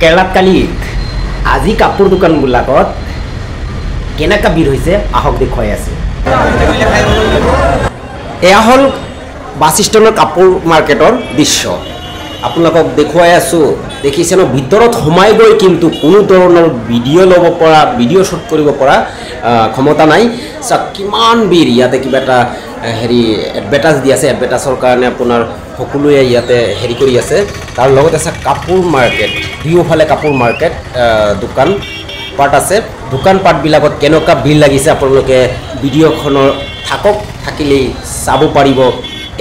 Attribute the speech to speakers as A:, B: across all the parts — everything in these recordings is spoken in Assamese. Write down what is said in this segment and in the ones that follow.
A: কেৰালাত কালি আজি কাপোৰ দোকানবিলাকত কেনেকা ভিৰ হৈছে আহক দেখুৱাই আছে। এয়া হ'ল বাছ ষ্টেণ্ডৰ কাপোৰ মাৰ্কেটৰ দৃশ্য আপোনালোকক দেখুৱাই আছোঁ। দেখিছে ন, ভিতৰত সোমাই গৈ কিন্তু কোনো ধৰণৰ ভিডিঅ' ল'ব পৰা, ভিডিঅ' শ্বুট কৰিব পৰা ক্ষমতা নাই। চাওক কিমান ভিৰ। ইয়াতে কিবা এটা হেৰি এডভাৰটাইজ দি আছে, এডভাৰটাইজৰ কাৰণে আপোনাৰ সকলোৱে ইয়াতে হেৰি কৰি আছে। তাৰ লগতে আছে কাপোৰ মাৰ্কেট, দুয়োফালে কাপোৰ মাৰ্কেট, দোকান পাৰ্ট আছে। দোকান পাৰ্টবিলাকত কেনেকুৱা ভিৰ লাগিছে আপোনালোকে ভিডিঅ'খনৰ থাকক, থাকিলেই চাব পাৰিব।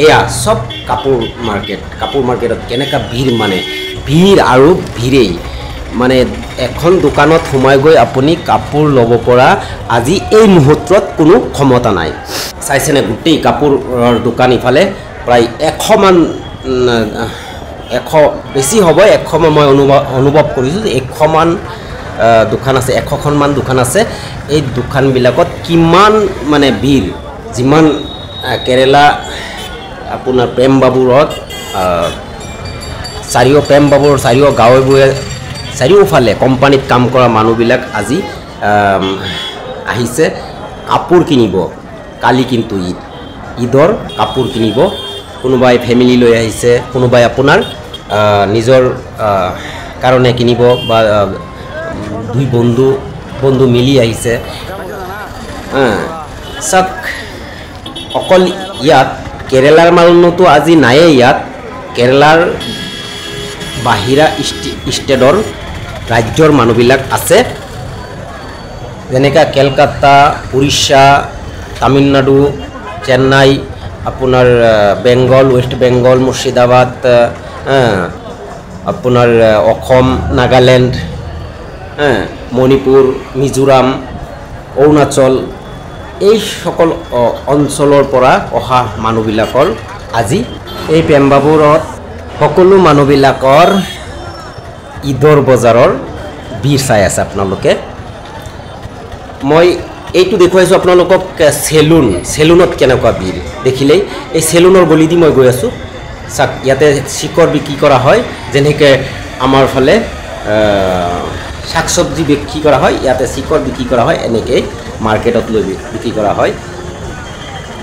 A: এয়া চব কাপোৰ মাৰ্কেট। কাপোৰ মাৰ্কেটত কেনেকুৱা ভিৰ, মানে ভিৰ আৰু ভিৰেই। মানে এখন দোকানত সোমাই গৈ আপুনি কাপোৰ ল'ব পৰা আজি এই মুহূৰ্তত কোনো ক্ষমতা নাই। চাইছেনে, গোটেই কাপোৰৰ দোকান ইফালে প্ৰায় 100মান, 100 বেছি হ'ব, 100 মই অনুভৱ কৰিছোঁ যে 100মান দোকান আছে, 100খনমান দোকান আছে। এই দোকানবিলাকত কিমান মানে ভিৰ। যিমান কেৰেলা আপোনাৰ প্ৰেম বাবুৰত প্ৰেম বাবুৰ গাঁৱে চাৰিওফালে কোম্পানীত কাম কৰা মানুহবিলাক আজি আহিছে কাপোৰ কিনিব। কালি কিন্তু ঈদৰ কাপোৰ কিনিব। কোনোবাই ফেমিলি লৈ আহিছে, কোনোবাই আপোনাৰ নিজৰ কাৰণে কিনিব, বা দুই বন্ধু মিলি আহিছে। চাওক, অকল ইয়াত কেৰেলাৰ মানুহতো আজি নায়েই। ইয়াত কেৰেলাৰ বাহিৰা ষ্টেটৰ ৰাজ্যৰ মানুহবিলাক আছে, যেনেকৈ কেলকাতা, উৰিষ্যা, তামিলনাডু, চেন্নাই, আপোনাৰ বেংগল, ৱেষ্ট বেংগল, মুৰ্ছিদাবাদ, আপোনাৰ অসম, নাগালেণ্ড, মণিপুৰ, মিজোৰাম, অৰুণাচল, এই সকল অঞ্চলৰ পৰা অহা মানুহবিলাকৰ আজি এই প্ৰেমবাবুৰত সকলো মানুহবিলাকৰ ঈদৰ বজাৰৰ ভিৰ চাই আছে আপোনালোকে। মই এইটো দেখুৱাইছোঁ আপোনালোকক চেলুনত কেনেকুৱা ভিৰ দেখিলেই। এই চেলুনৰ গলিদি মই গৈ আছোঁ। চাওক, ইয়াতে চিকৰ বিক্ৰী কৰা হয়, যেনেকৈ আমাৰ ফালে শাক চব্জি বিক্ৰী কৰা হয়, ইয়াতে চিকৰ বিক্ৰী কৰা হয়। এনেকৈ মাৰ্কেটত লৈ বিক্ৰী কৰা হয়,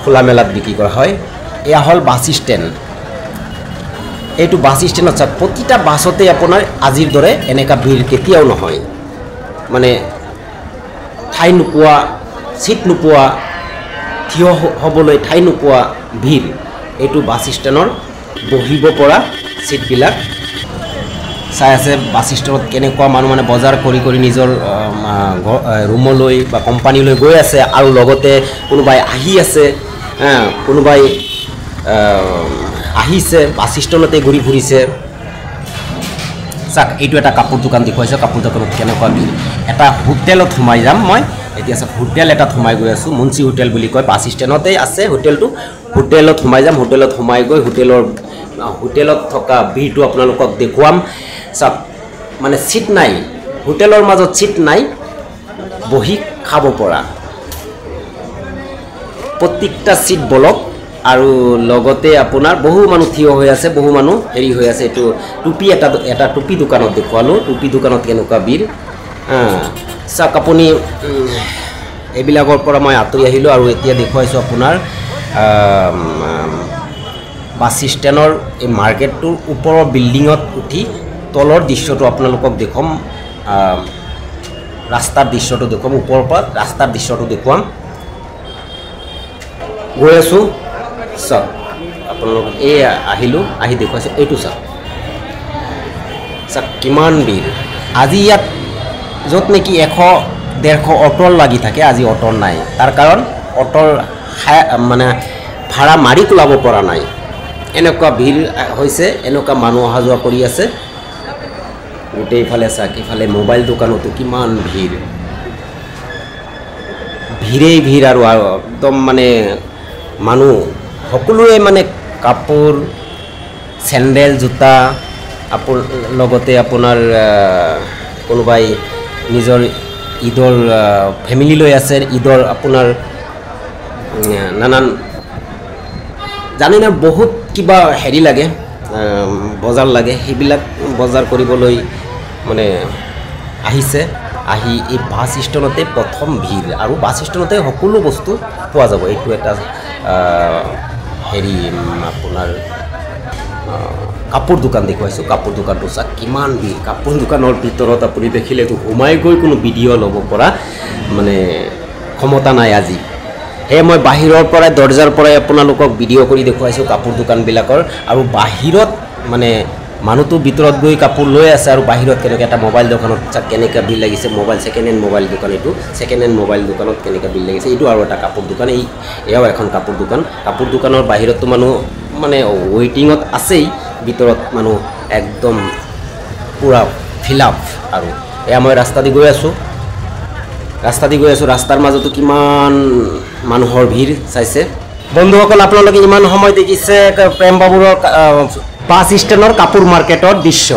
A: খোলা মেলাত বিক্ৰী কৰা হয়। এয়া হ'ল বাছ ষ্টেণ্ড। এইটো বাছ ষ্টেণ্ডত চাওক, প্ৰতিটা বাছতে আপোনাৰ আজিৰ দৰে এনেকুৱা ভিৰ কেতিয়াও নহয়। মানে ঠাই নোপোৱা, চিট নোপোৱা, থিয় হ'বলৈ ঠাই নোপোৱা ভিৰ। এইটো বাছ ষ্টেণ্ডৰ বহিব পৰা চিটবিলাক চাই আছে। বাছ ষ্টেণ্ডত কেনেকুৱা মানুহ মানে বজাৰ কৰি নিজৰ ৰুমলৈ বা কোম্পানীলৈ গৈ আছে, আৰু লগতে কোনোবাই আহি আছে, কোনোবাই আহিছে, বাছ ষ্টেণ্ডতে ঘূৰি ফুৰিছে। চাওক, এইটো এটা কাপোৰ দোকান দেখুৱাইছে। কাপোৰ দোকানত কেনেকুৱা ভিৰ। এটা হোটেলত সোমাই যাম মই এতিয়া। চাওক, হোটেল এটাত সোমাই গৈ আছোঁ, মুন্সি হোটেল বুলি কয়, বাছ ষ্টেণ্ডতেই আছে হোটেলটো। হোটেলত সোমাই যাম। হোটেলত সোমাই গৈ হোটেলত থকা ভিৰটো আপোনালোকক দেখুৱাম। চাওক, মানে চিট নাই, হোটেলৰ মাজত চিট নাই বহি খাব পৰা। প্ৰত্যেকটা চিট ব্লক, আৰু লগতে আপোনাৰ বহু মানুহ থিয় হৈ আছে, বহু মানুহ হেৰি হৈ আছে। এইটো টুপি এটা টুপি দোকানত দেখুৱালোঁ। টুপি দোকানত কেনেকুৱা ভিৰ। চাওক, আপুনি এইবিলাকৰ পৰা মই আঁতৰি আহিলোঁ, আৰু এতিয়া দেখুৱাইছোঁ আপোনাৰ বাছ ষ্টেণ্ডৰ এই মাৰ্কেটটোৰ ওপৰৰ বিল্ডিঙত উঠি তলৰ দৃশ্যটো আপোনালোকক দেখুৱাম। ৰাস্তাৰ দৃশ্যটো দেখুৱাম, ওপৰৰ পৰা ৰাস্তাৰ দৃশ্যটো দেখুৱাম। গৈ আছোঁ। চাওক, আপোনালোক এই আহিলোঁ, আহি দেখুৱাইছোঁ। এইটো চাওক, কিমান ভিৰ আজি ইয়াত। য'ত নেকি 100-150 অ'টৰ লাগি থাকে, আজি অ'টৰ নাই। তাৰ কাৰণ অ'টৰ মানে ভাড়া মাৰি ওলাব পৰা নাই। এনেকুৱা ভিৰ হৈছে, এনেকুৱা মানুহ অহা যোৱা কৰি আছে গোটেইফালে। চাওক, ইফালে মোবাইল দোকানতো কিমান ভিৰ, ভিৰেই ভিৰ, আৰু একদম মানে মানুহ সকলোৱে মানে কাপোৰ, চেণ্ডেল, জোতা, লগতে আপোনাৰ কোনোবাই নিজৰ ঈদৰ ফেমিলি লৈ আছে। ঈদৰ আপোনাৰ নানান জানে না, বহুত কিবা হেৰি লাগে, বজাৰ লাগে। সেইবিলাক বজাৰ কৰিবলৈ মানে আহিছে আহি এই বাছ ষ্টেণ্ডতে প্ৰথম ভিৰ আৰু বাছ ষ্টেণ্ডতে সকলো বস্তু পোৱা যাব এইটো এটা হেৰি আপোনাৰ কাপোৰ দোকান দেখুৱাইছোঁ কাপোৰ দোকানটো চাওক কিমান ভিৰ কাপোৰ দোকানৰ ভিতৰত আপুনি দেখিলেতো সোমাই গৈ কোনো ভিডিঅ' ল'ব পৰা মানে ক্ষমতা নাই আজি সেয়ে মই বাহিৰৰ পৰাই দৰ্জাৰ পৰাই আপোনালোকক ভিডিঅ' কৰি দেখুৱাইছোঁ কাপোৰ দোকানবিলাকৰ আৰু বাহিৰত মানে মানুহটো ভিতৰত গৈ কাপোৰ লৈ আছে আৰু বাহিৰত কেনেকৈ এটা মোবাইল দোকানত কেনেকৈ বিল লাগিছে মোবাইল ছেকেণ্ড হেণ্ড মোবাইল দোকান এইটো ছেকেণ্ড হেণ্ড মোবাইল দোকানত কেনেকৈ বিল লাগিছে এইটো আৰু এটা কাপোৰ দোকান এয়াও এখন কাপোৰ দোকানৰ বাহিৰততো মানুহ মানে ৱেইটিঙত আছেই ভিতৰত মানুহ একদম পূৰা ফিল আপ আৰু এয়া মই ৰাস্তা দি গৈ আছোঁ ৰাস্তাৰ মাজতো কিমান মানুহৰ ভিৰ চাইছে বন্ধুসকল আপোনালোকে ইমান সময় দেখিছে প্ৰেম বাবুৰৰ বাছ ষ্টেণ্ডৰ কাপোৰ মাৰ্কেটৰ দৃশ্য